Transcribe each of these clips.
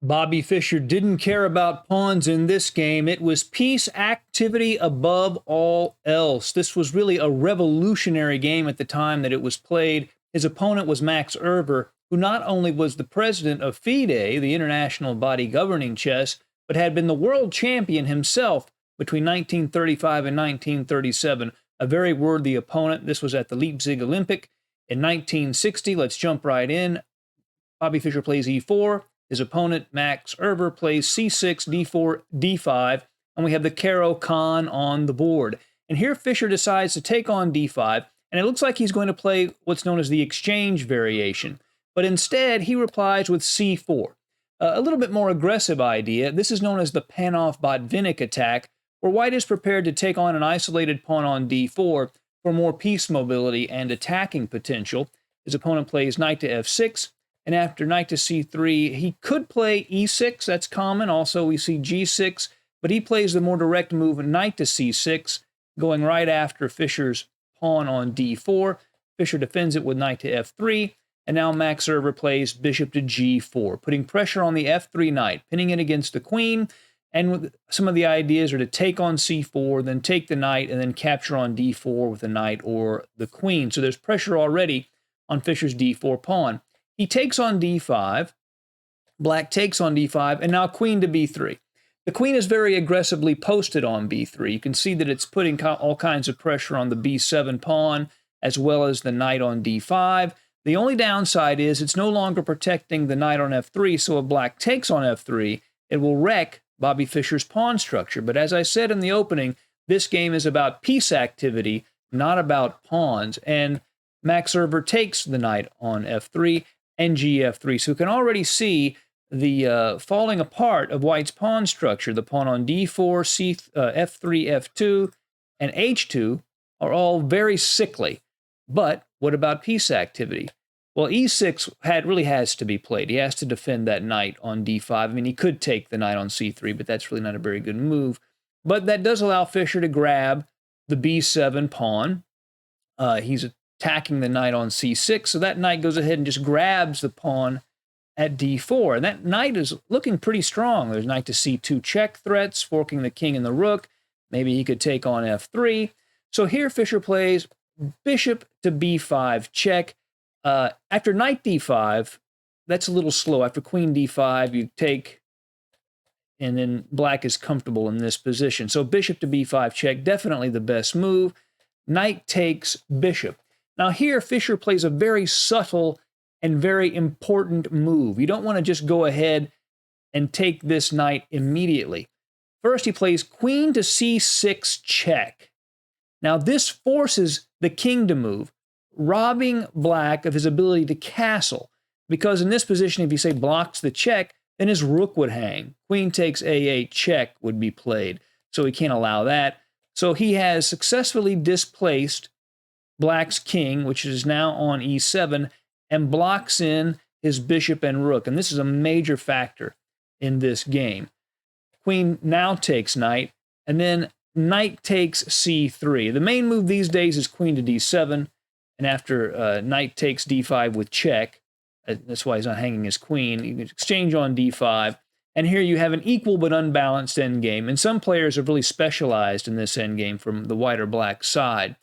Bobby Fischer didn't care about pawns in this game. It was piece activity above all else. This was really a revolutionary game at the time that it was played. His opponent was Max Euwe, who not only was the president of FIDE, the international body governing chess, but had been the world champion himself between 1935 and 1937. A very worthy opponent. This was at the Leipzig Olympic in 1960. Let's jump right in. Bobby Fischer plays e4. His opponent, Max Euwe, plays c6, d4, d5, and we have the Caro-Kann on the board. And here Fischer decides to take on d5, and it looks like he's going to play what's known as the exchange variation. But instead, he replies with c4. A little bit more aggressive idea. This is known as the Panov-Botvinnik attack, where white is prepared to take on an isolated pawn on d4 for more piece mobility and attacking potential. His opponent plays knight to f6. And after knight to c3, he could play e6. That's common. Also, we see g6. But he plays the more direct move, knight to c6, going right after Fischer's pawn on d4. Fischer defends it with knight to f3. And now Max Euwe plays bishop to g4, putting pressure on the f3 knight, pinning it against the queen. And some of the ideas are to take on c4, then take the knight, and then capture on d4 with the knight or the queen. So there's pressure already on Fischer's d4 pawn. He takes on d5, black takes on d5, and now queen to b3. The queen is very aggressively posted on b3. You can see that it's putting all kinds of pressure on the b7 pawn, as well as the knight on d5. The only downside is it's no longer protecting the knight on f3, so if black takes on f3, it will wreck Bobby Fischer's pawn structure. But as I said in the opening, this game is about piece activity, not about pawns. And Max Euwe takes the knight on f3, and gf3. So we can already see the falling apart of white's pawn structure. The pawn on d4, f3, f2, and h2 are all very sickly. But what about piece activity? Well, e6 really has to be played. He has to defend that knight on d5. I mean, he could take the knight on c3, but that's really not a very good move. But that does allow Fischer to grab the b7 pawn. He's attacking the knight on c6, so that knight goes ahead and just grabs the pawn at d4. And that knight is looking pretty strong. There's knight to c2 check threats, forking the king and the rook. Maybe he could take on f3. So here Fischer plays bishop to b5 check. After knight d5, that's a little slow. After queen d5, you take, and then black is comfortable in this position. So bishop to b5 check, definitely the best move. Knight takes bishop. Now here, Fischer plays a very subtle and very important move. You don't want to just go ahead and take this knight immediately. First, he plays queen to c6 check. Now this forces the king to move, robbing black of his ability to castle. Because in this position, if you say blocks the check, then his rook would hang. Queen takes a8 check would be played. So he can't allow that. So he has successfully displaced black's king, which is now on e7, and blocks in his bishop and rook. And this is a major factor in this game. Queen now takes knight, and then knight takes c3. The main move these days is queen to d7, and after knight takes d5 with check, that's why he's not hanging his queen, you can exchange on d5, and here you have an equal but unbalanced endgame. And some players have really specialized in this endgame from the white or black side.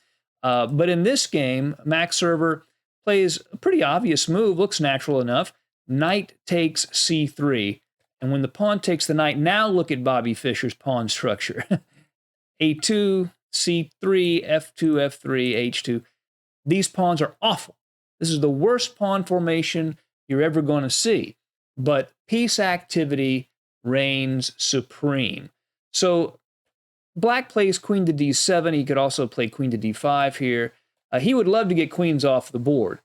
But in this game, Max Euwe plays a pretty obvious move, looks natural enough. Knight takes c3. And when the pawn takes the knight, now look at Bobby Fischer's pawn structure. a2, c3, f2, f3, h2. These pawns are awful. This is the worst pawn formation you're ever going to see. But piece activity reigns supreme. So black plays queen to d7. He could also play queen to d5 here. He would love to get queens off the board.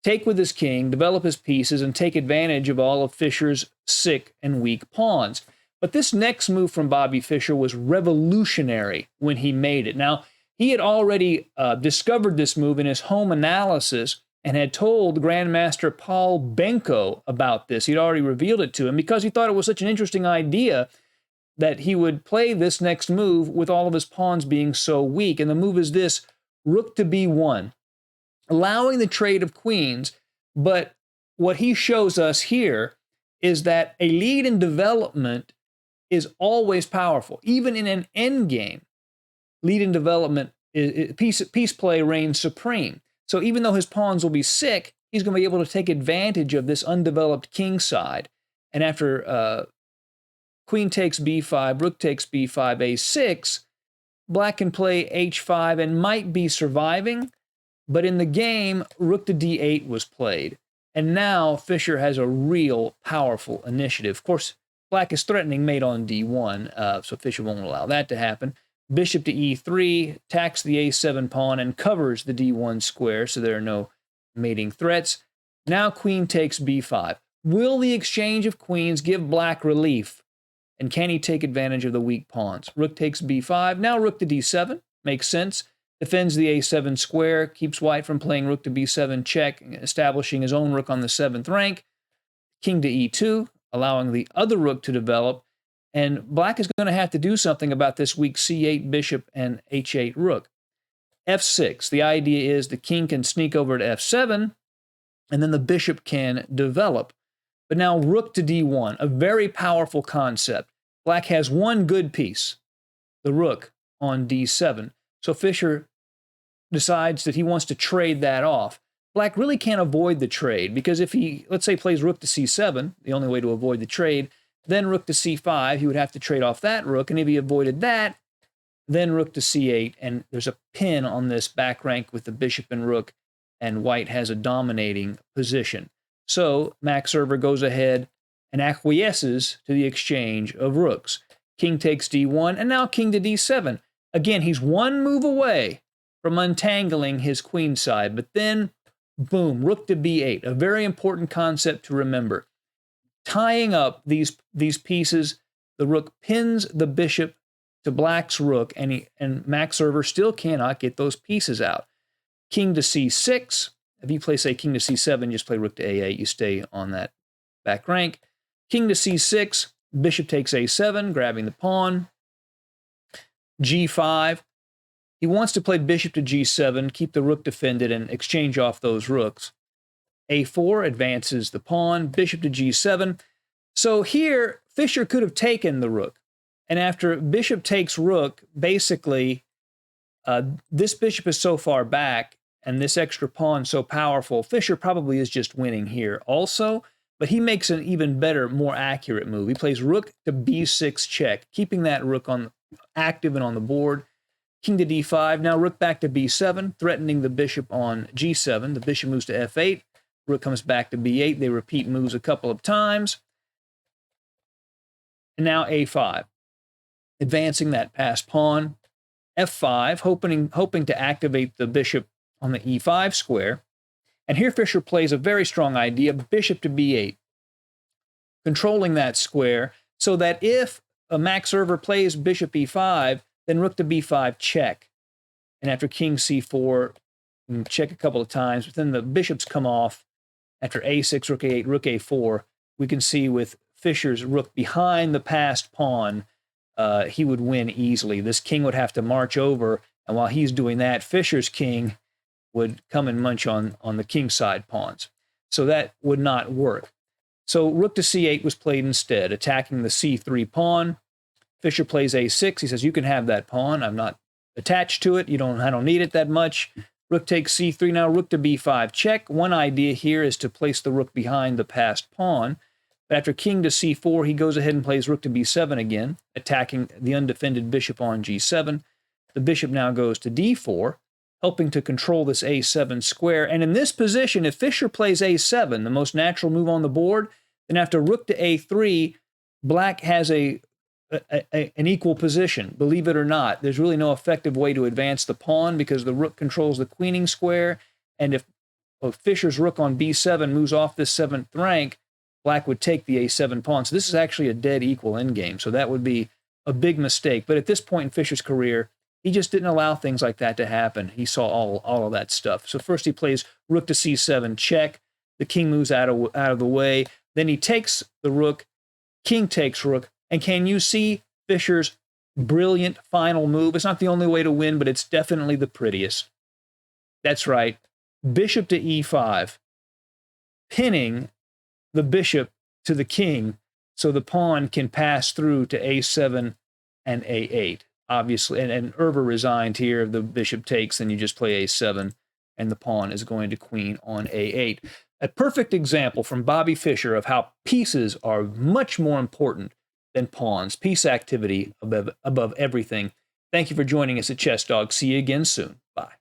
Take with his king, develop his pieces, and take advantage of all of Fischer's sick and weak pawns. But this next move from Bobby Fischer was revolutionary when he made it. Now, he had already discovered this move in his home analysis and had told Grandmaster Paul Benko about this. He'd already revealed it to him because he thought it was such an interesting idea that he would play this next move with all of his pawns being so weak. And the move is this, rook to b1, allowing the trade of queens. But what he shows us here is that a lead in development is always powerful. Even in an endgame, lead in development, piece play reigns supreme. So even though his pawns will be sick, he's going to be able to take advantage of this undeveloped king side. And after queen takes b5, rook takes b5, a6, black can play h5 and might be surviving, but in the game, rook to d8 was played. And now Fischer has a real powerful initiative. Of course, black is threatening mate on d1, so Fischer won't allow that to happen. Bishop to e3, attacks the a7 pawn and covers the d1 square, so there are no mating threats. Now queen takes b5. Will the exchange of queens give black relief? And can he take advantage of the weak pawns? Rook takes b5. Now rook to d7. Makes sense. Defends the a7 square. Keeps white from playing rook to b7 check, establishing his own rook on the 7th rank. King to e2, allowing the other rook to develop. And black is going to have to do something about this weak c8 bishop and h8 rook. f6. The idea is the king can sneak over to f7, and then the bishop can develop. But now rook to d1, a very powerful concept. Black has one good piece, the rook on d7. So Fischer decides that he wants to trade that off. Black really can't avoid the trade, because if he, let's say, plays rook to c7, the only way to avoid the trade, then rook to c5, he would have to trade off that rook, and if he avoided that, then rook to c8, and there's a pin on this back rank with the bishop and rook, and white has a dominating position. So Max Euwe goes ahead and acquiesces to the exchange of rooks. King takes d1, and now king to d7. Again, he's one move away from untangling his queen side, but then, boom, rook to b8, a very important concept to remember. Tying up these pieces, the rook pins the bishop to black's rook, and Max Euwe still cannot get those pieces out. King to c6. If you play, say, king to c7, just play rook to a8, you stay on that back rank. King to c6, bishop takes a7, grabbing the pawn. g5. He wants to play bishop to g7, keep the rook defended, and exchange off those rooks. a4 advances the pawn, bishop to g7. So here, Fischer could have taken the rook. And after bishop takes rook, basically, this bishop is so far back, and this extra pawn so powerful, Fischer probably is just winning here also, but he makes an even better, more accurate move. He plays rook to b6 check, keeping that rook active and on the board. King to d5, now rook back to b7, threatening the bishop on g7. The bishop moves to f8, rook comes back to b8. They repeat moves a couple of times. And now a5, advancing that passed pawn. f5, hoping to activate the bishop on the e5 square. And here Fischer plays a very strong idea, bishop to b8, controlling that square so that if Max Euwe plays bishop e5, then rook to b5 check. And after king c4, check a couple of times, but then the bishops come off. After a6, rook a8, rook a4, we can see with Fischer's rook behind the passed pawn, he would win easily. This king would have to march over, and while he's doing that, Fischer's king would come and munch on the king side pawns. So that would not work. So rook to c8 was played instead, attacking the c3 pawn. Fischer plays a6. He says, you can have that pawn. I'm not attached to it. I don't need it that much. Rook takes c3. Now rook to b5 check. One idea here is to place the rook behind the passed pawn. But after king to c4, he goes ahead and plays rook to b7 again, attacking the undefended bishop on g7. The bishop now goes to d4, helping to control this a7 square. And in this position, if Fischer plays a7, the most natural move on the board, then after rook to a3, black has an equal position. Believe it or not, there's really no effective way to advance the pawn because the rook controls the queening square. And if Fischer's rook on b7 moves off this 7th rank, black would take the a7 pawn. So this is actually a dead equal endgame. So that would be a big mistake. But at this point in Fischer's career, he just didn't allow things like that to happen. He saw all of that stuff. So first he plays rook to c7 check. The king moves out of the way. Then he takes the rook. King takes rook. And can you see Fischer's brilliant final move? It's not the only way to win, but it's definitely the prettiest. That's right. Bishop to e5, pinning the bishop to the king, so the pawn can pass through to a7 and a8. Obviously, and Euwe resigned here. If the bishop takes, then you just play a7, and the pawn is going to queen on a8. A perfect example from Bobby Fischer of how pieces are much more important than pawns. Piece activity above everything. Thank you for joining us at Chess Dog. See you again soon. Bye.